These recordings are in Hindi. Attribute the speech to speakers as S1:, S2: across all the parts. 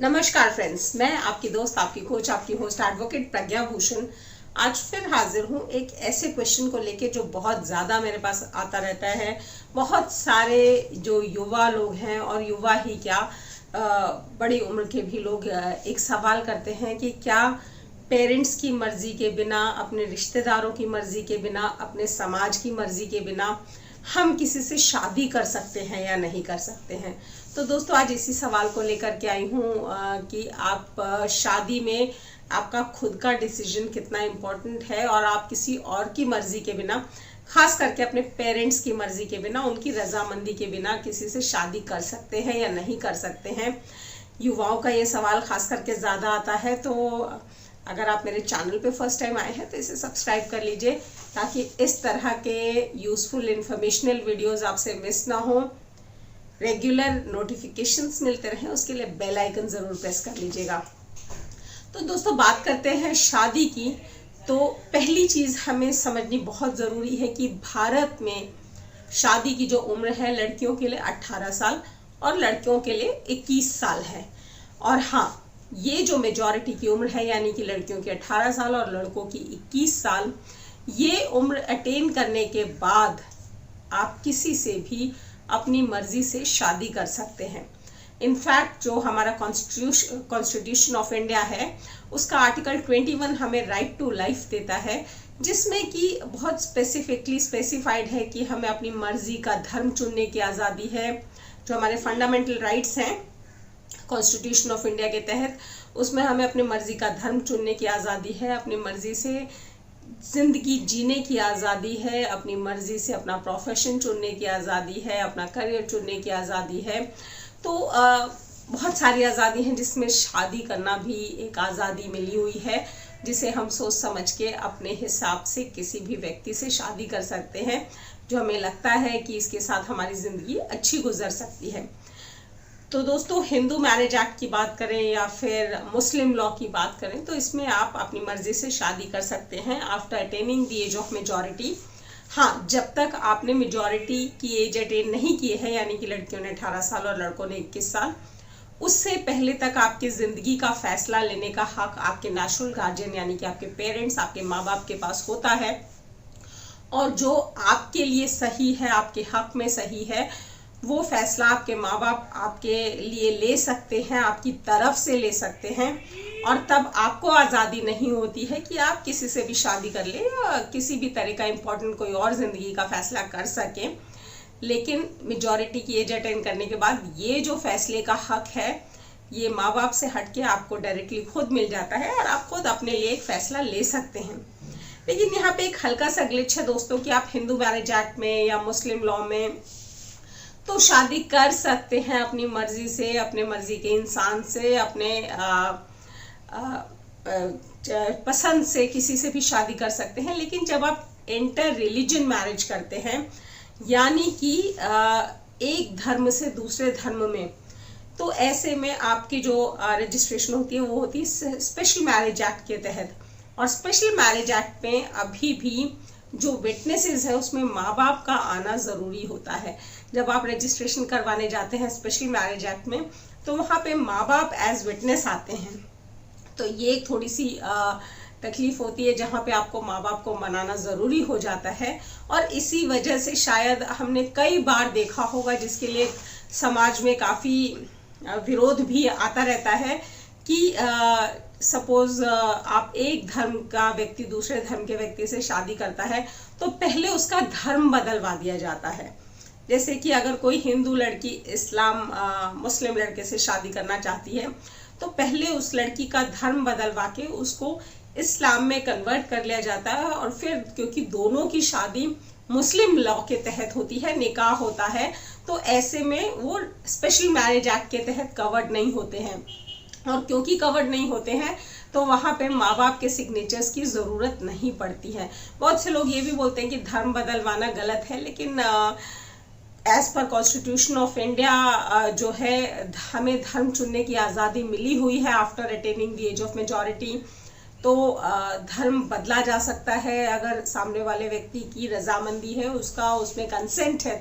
S1: नमस्कार फ्रेंड्स, मैं आपकी दोस्त, आपकी कोच, आपकी होस्ट एडवोकेट प्रज्ञा भूषण आज फिर हाजिर हूँ एक ऐसे क्वेश्चन को लेके जो बहुत ज़्यादा मेरे पास आता रहता है। बहुत सारे जो युवा लोग हैं और युवा ही क्या बड़ी उम्र के भी लोग एक सवाल करते हैं कि क्या पेरेंट्स की मर्जी के बिना, अपने रिश्तेदारों की मर्जी के बिना, अपने समाज की मर्जी के बिना हम किसी से शादी कर सकते हैं या नहीं कर सकते हैं। तो दोस्तों, आज इसी सवाल को लेकर के आई हूँ कि आप शादी में आपका खुद का डिसीजन कितना इम्पोर्टेंट है और आप किसी और की मर्जी के बिना, खास करके अपने पेरेंट्स की मर्जी के बिना, उनकी रजामंदी के बिना किसी से शादी कर सकते हैं या नहीं कर सकते हैं। युवाओं का ये सवाल खास करके ज़्यादा आता है। तो अगर आप मेरे चैनल पे फर्स्ट टाइम आए हैं तो इसे सब्सक्राइब कर लीजिए ताकि इस तरह के यूज़फुल इंफॉर्मेशनल वीडियोस आपसे मिस ना हो, रेगुलर नोटिफिकेशंस मिलते रहें। उसके लिए बेल आइकन ज़रूर प्रेस कर लीजिएगा। तो दोस्तों, बात करते हैं शादी की। तो पहली चीज़ हमें समझनी बहुत ज़रूरी है कि भारत में शादी की जो उम्र है, लड़कियों के लिए 18 साल और लड़कियों के लिए 21 साल है। और हाँ, ये जो मेजॉरिटी की उम्र है, यानी कि लड़कियों की 18 साल और लड़कों की 21 साल, ये उम्र अटेन करने के बाद आप किसी से भी अपनी मर्जी से शादी कर सकते हैं। इनफैक्ट जो हमारा कॉन्स्टिट्यूशन ऑफ इंडिया है, उसका आर्टिकल 21 हमें राइट टू लाइफ देता है, जिसमें कि बहुत स्पेसिफिकली स्पेसिफाइड है कि हमें अपनी मर्जी का धर्म चुनने की आज़ादी है। जो हमारे फंडामेंटल राइट्स हैं कॉन्स्टिट्यूशन ऑफ इंडिया के तहत, उसमें हमें अपनी मर्जी का धर्म चुनने की आज़ादी है, अपनी मर्जी से जिंदगी जीने की आज़ादी है, अपनी मर्जी से अपना प्रोफेशन चुनने की आज़ादी है, अपना करियर चुनने की आज़ादी है। तो बहुत सारी आज़ादी हैं, जिसमें शादी करना भी एक आज़ादी मिली हुई है, जिसे हम सोच समझ के अपने हिसाब से किसी भी व्यक्ति से शादी कर सकते हैं जो हमें लगता है कि इसके साथ हमारी ज़िंदगी अच्छी गुजर सकती है। तो दोस्तों, हिंदू मैरिज एक्ट की बात करें या फिर मुस्लिम लॉ की बात करें, तो इसमें आप अपनी मर्जी से शादी कर सकते हैं after attaining the age of majority. हाँ, जब तक आपने मेजॉरिटी की एज अटेन नहीं की है, यानी कि लड़कियों ने 18 साल और लड़कों ने 21 साल, उससे पहले तक आपकी ज़िंदगी का फैसला लेने का हक आपके नेचुरल गार्जियन यानी कि आपके पेरेंट्स, आपके माँ बाप के पास होता है। और जो आपके लिए सही है, आपके हक में सही है, वो फैसला आपके माँ बाप आपके लिए ले सकते हैं, आपकी तरफ से ले सकते हैं। और तब आपको आज़ादी नहीं होती है कि आप किसी से भी शादी कर लें या किसी भी तरह का इम्पोर्टेंट कोई और ज़िंदगी का फैसला कर सकें। लेकिन मेजॉरिटी की एज अटेन करने के बाद ये जो फैसले का हक है, ये माँ बाप से हट के आपको डायरेक्टली खुद मिल जाता है और आप खुद अपने लिए एक फैसला ले सकते हैं। लेकिन यहाँ पे एक हल्का सा ग्लिच है दोस्तों कि आप हिंदू मैरिज एक्ट में या मुस्लिम लॉ में तो शादी कर सकते हैं अपनी मर्जी से, अपने मर्जी के इंसान से, अपने पसंद से किसी से भी शादी कर सकते हैं। लेकिन जब आप इंटर रिलीजन मैरिज करते हैं, यानी कि एक धर्म से दूसरे धर्म में, तो ऐसे में आपकी जो रजिस्ट्रेशन होती है वो होती है स्पेशल मैरिज एक्ट के तहत। और स्पेशल मैरिज एक्ट में अभी भी जो विटनेसेस है उसमें माँ बाप का आना ज़रूरी होता है। जब आप रजिस्ट्रेशन करवाने जाते हैं स्पेशल मैरिज एक्ट में, तो वहाँ पे माँ बाप एज विटनेस आते हैं। तो ये एक थोड़ी सी तकलीफ होती है, जहाँ पे आपको माँ बाप को मनाना ज़रूरी हो जाता है। और इसी वजह से शायद हमने कई बार देखा होगा, जिसके लिए समाज में काफ़ी विरोध भी आता रहता है कि सपोज आप एक धर्म का व्यक्ति दूसरे धर्म के व्यक्ति से शादी करता है तो पहले उसका धर्म बदलवा दिया जाता है। जैसे कि अगर कोई हिंदू लड़की मुस्लिम लड़के से शादी करना चाहती है, तो पहले उस लड़की का धर्म बदलवा के उसको इस्लाम में कन्वर्ट कर लिया जाता है। और फिर क्योंकि दोनों की शादी मुस्लिम लॉ के तहत होती है, निकाह होता है, तो ऐसे में वो स्पेशल मैरिज एक्ट के तहत कवर्ड नहीं होते हैं। और क्योंकि कवर्ड नहीं होते हैं तो वहाँ पे माँ बाप के सिग्नेचर्स की ज़रूरत नहीं पड़ती है। बहुत से लोग ये भी बोलते हैं कि धर्म बदलवाना गलत है, लेकिन as per constitution of India जो है, हमें धर्म चुनने की आज़ादी मिली हुई है after attaining the age of majority. तो धर्म बदला जा सकता है अगर सामने वाले व्यक्ति की रजामंदी है, उसमें कंसेंट है।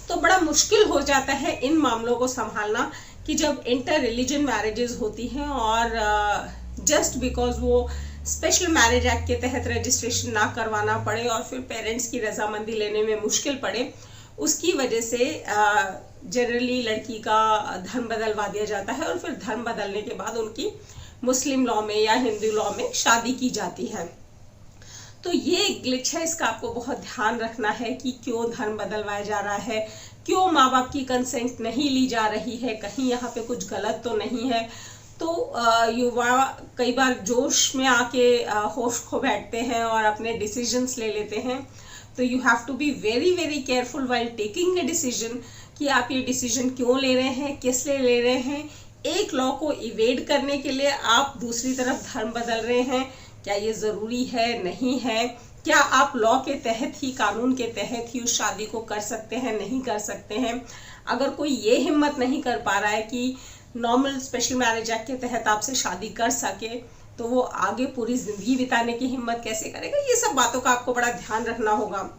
S1: तो बड़ा मुश्किल हो जाता है इन मामलों को संभालना कि जब इंटर रिलीजन मैरिजेस होती हैं और जस्ट बिकॉज वो स्पेशल मैरिज एक्ट के तहत रजिस्ट्रेशन ना करवाना पड़े और फिर पेरेंट्स की रजामंदी लेने में मुश्किल पड़े, उसकी वजह से जनरली लड़की का धर्म बदलवा दिया जाता है और फिर धर्म बदलने के बाद उनकी मुस्लिम लॉ में या हिंदू लॉ में शादी की जाती है। तो ये ग्लिच है, इसका आपको बहुत ध्यान रखना है कि क्यों धर्म बदलवाया जा रहा है, क्यों माँ बाप की कंसेंट नहीं ली जा रही है, कहीं यहाँ पे कुछ गलत तो नहीं है। तो युवा कई बार जोश में आके होश खो बैठते हैं और अपने डिसीजंस ले लेते हैं। तो you have to be very very careful while taking a decision कि आप ये डिसीजन क्यों ले रहे हैं, किस लिए ले रहे हैं। एक लॉ को इवेड करने के लिए आप दूसरी तरफ धर्म बदल रहे हैं, क्या ये ज़रूरी है, नहीं है? क्या आप लॉ के तहत ही, कानून के तहत ही उस शादी को कर सकते हैं, नहीं कर सकते हैं? अगर कोई ये हिम्मत नहीं कर पा रहा है कि नॉर्मल स्पेशल मैरिज एक्ट के तहत आपसे शादी कर सके, तो वो आगे पूरी जिंदगी बिताने की हिम्मत कैसे करेगा? ये सब बातों का आपको बड़ा ध्यान रखना होगा।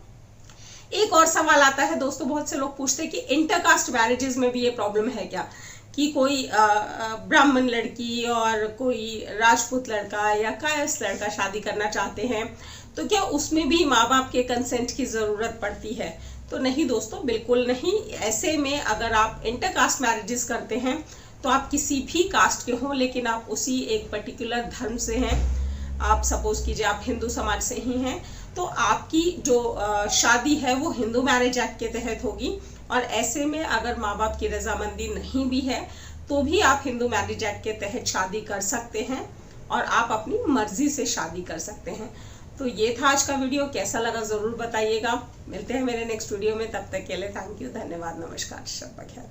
S1: एक और सवाल आता है दोस्तों, बहुत से लोग पूछते हैं कि इंटरकास्ट मैरिजेस में भी ये प्रॉब्लम है क्या, कि कोई ब्राह्मण लड़की और कोई राजपूत लड़का या कायस्थ लड़का शादी करना चाहते हैं, तो क्या उसमें भी माँ बाप के कंसेंट की ज़रूरत पड़ती है? तो नहीं दोस्तों, बिल्कुल नहीं। ऐसे में अगर आप इंटरकास्ट मैरिजेस करते हैं तो आप किसी भी कास्ट के हों, लेकिन आप उसी एक पर्टिकुलर धर्म से हैं, आप सपोज कीजिए आप हिंदू समाज से ही हैं, तो आपकी जो शादी है वो हिंदू मैरिज एक्ट के तहत होगी। और ऐसे में अगर माँ बाप की रजामंदी नहीं भी है तो भी आप हिंदू मैरिज एक्ट के तहत शादी कर सकते हैं और आप अपनी मर्जी से शादी कर सकते हैं। तो ये था आज का वीडियो, कैसा लगा ज़रूर बताइएगा। मिलते हैं मेरे नेक्स्ट वीडियो में, तब तक के लिए थैंक यू, धन्यवाद, नमस्कार, शब्बा खैर।